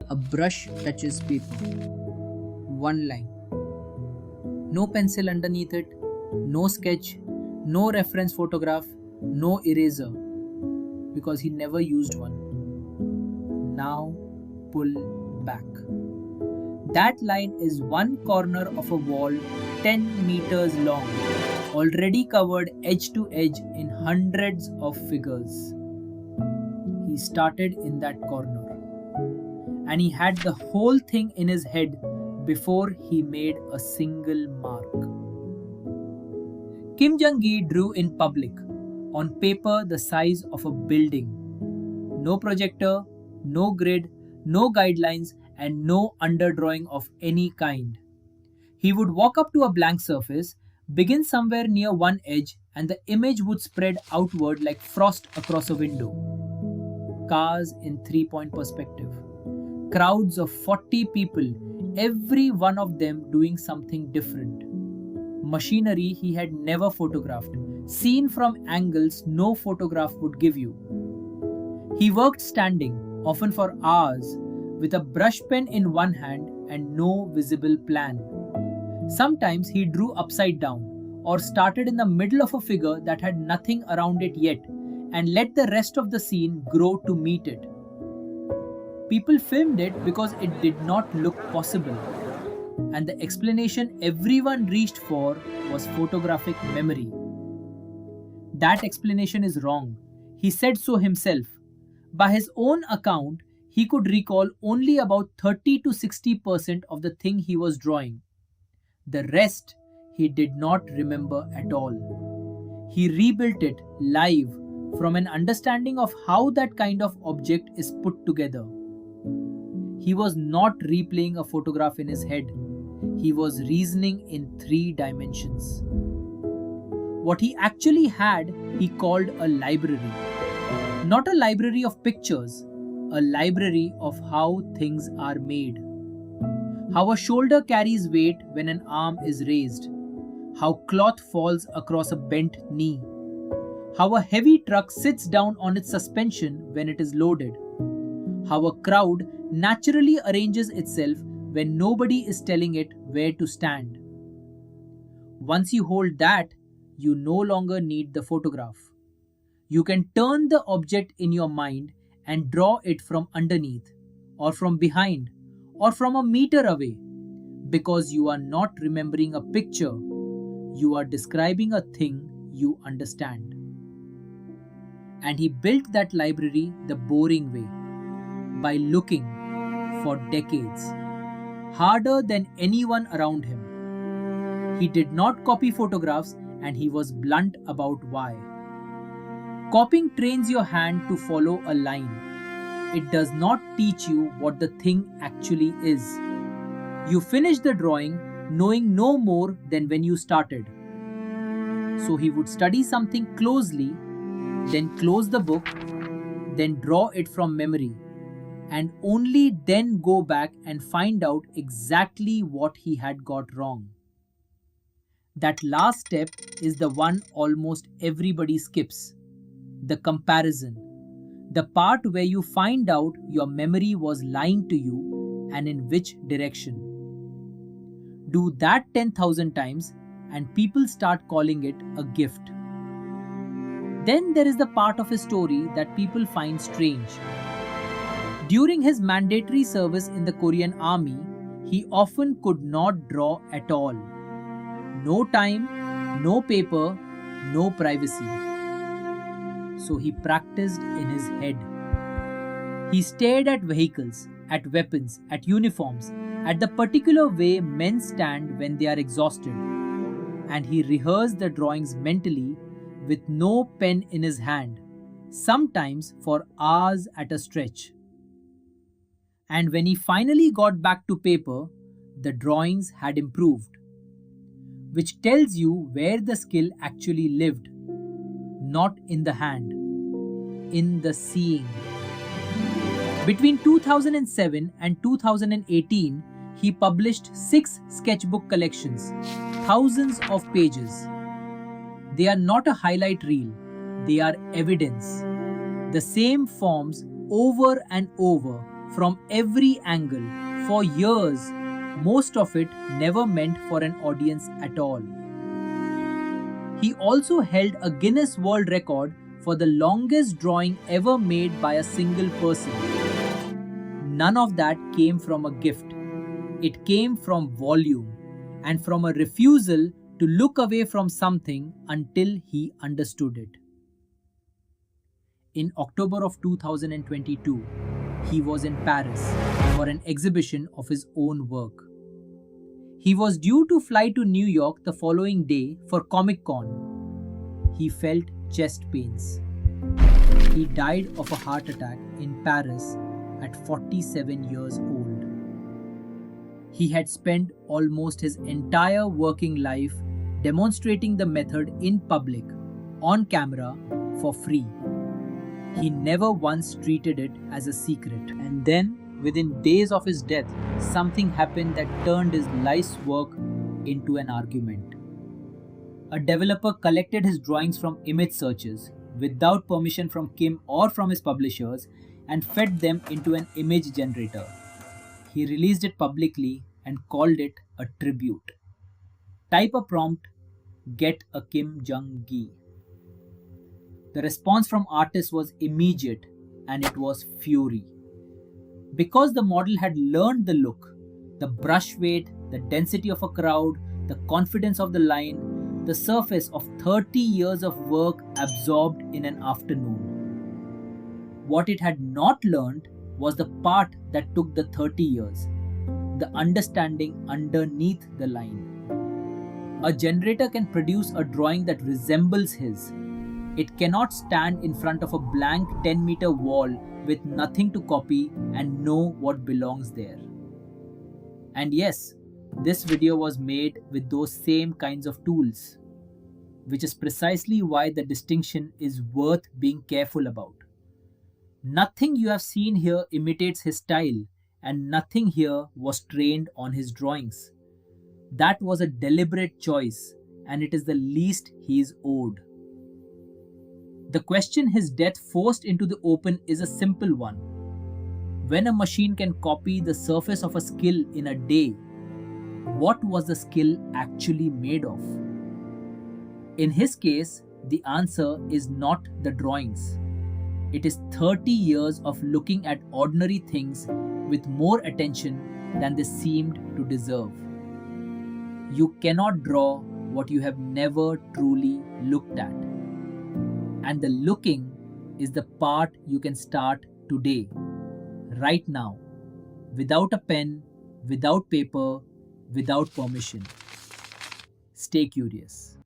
A brush touches paper. One line. No pencil underneath it, no sketch, no reference photograph, no eraser, because he never used one. Now pull back. That line is one corner of a wall 10 meters long, already covered edge to edge in hundreds of figures. He started in that corner, and he had the whole thing in his head before he made a single mark. Jung Gi drew in public, on paper the size of a building. No projector, no grid, no guidelines, and no underdrawing of any kind. He would walk up to a blank surface, begin somewhere near one edge, and the image would spread outward like frost across a window. Cars in three-point perspective. Crowds of 40 people, every one of them doing something different. Machinery he had never photographed, seen from angles no photograph would give you. He worked standing, often for hours, with a brush pen in one hand and no visible plan. Sometimes he drew upside down, or started in the middle of a figure that had nothing around it yet, and let the rest of the scene grow to meet it. People filmed it because it did not look possible, and the explanation everyone reached for was photographic memory. That explanation is wrong. He said so himself. By his own account, he could recall only about 30 to 60% of the thing he was drawing. The rest he did not remember at all. He rebuilt it live from an understanding of how that kind of object is put together. He was not replaying a photograph in his head. He was reasoning in 3 dimensions. What he actually had, he called a library. Not a library of pictures, a library of how things are made. How a shoulder carries weight when an arm is raised. How cloth falls across a bent knee. How a heavy truck sits down on its suspension when it is loaded. How a crowd naturally arranges itself when nobody is telling it where to stand. Once you hold that, you no longer need the photograph. You can turn the object in your mind and draw it from underneath, or from behind, or from a meter away, because you are not remembering a picture, you are describing a thing you understand. And he built that library the boring way, by looking for decades, harder than anyone around him. He did not copy photographs, and he was blunt about why. Copying trains your hand to follow a line. It does not teach you what the thing actually is. You finish the drawing knowing no more than when you started. So he would study something closely, then close the book, then draw it from memory, and only then go back and find out exactly what he had got wrong. That last step is the one almost everybody skips. The comparison. The part where you find out your memory was lying to you and in which direction. Do that 10,000 times and people start calling it a gift. Then there is the part of his story that people find strange. During his mandatory service in the Korean army, he often could not draw at all. No time, no paper, no privacy. So he practiced in his head. He stared at vehicles, at weapons, at uniforms, at the particular way men stand when they are exhausted. And he rehearsed the drawings mentally with no pen in his hand, sometimes for hours at a stretch. And when he finally got back to paper, the drawings had improved, which tells you where the skill actually lived. Not in the hand, in the seeing. Between 2007 and 2018, he published 6 sketchbook collections, thousands of pages. They are not a highlight reel, they are evidence. The same forms over and over, from every angle, for years, most of it never meant for an audience at all. He also held a Guinness World Record for the longest drawing ever made by a single person. None of that came from a gift. It came from volume and from a refusal to look away from something until he understood it. In October of 2022, he was in Paris for an exhibition of his own work. He was due to fly to New York the following day for Comic Con. He felt chest pains. He died of a heart attack in Paris at 47 years old. He had spent almost his entire working life demonstrating the method in public, on camera, for free. He never once treated it as a secret. And then, within days of his death, something happened that turned his life's work into an argument. A developer collected his drawings from image searches without permission from Kim or from his publishers and fed them into an image generator. He released it publicly and called it a tribute. Type a prompt, get a Jung Gi. The response from artists was immediate and it was fury. Because the model had learned the look, the brush weight, the density of a crowd, the confidence of the line, the surface of 30 years of work absorbed in an afternoon. What it had not learned was the part that took the 30 years, the understanding underneath the line. A generator can produce a drawing that resembles his. It cannot stand in front of a blank 10-meter wall with nothing to copy and know what belongs there. And yes, this video was made with those same kinds of tools, which is precisely why the distinction is worth being careful about. Nothing you have seen here imitates his style, and nothing here was trained on his drawings. That was a deliberate choice, and it is the least he is owed. The question his death forced into the open is a simple one. When a machine can copy the surface of a skill in a day, what was the skill actually made of? In his case, the answer is not the drawings. It is 30 years of looking at ordinary things with more attention than they seemed to deserve. You cannot draw what you have never truly looked at. And the looking is the part you can start today, right now, without a pen, without paper, without permission. Stay curious.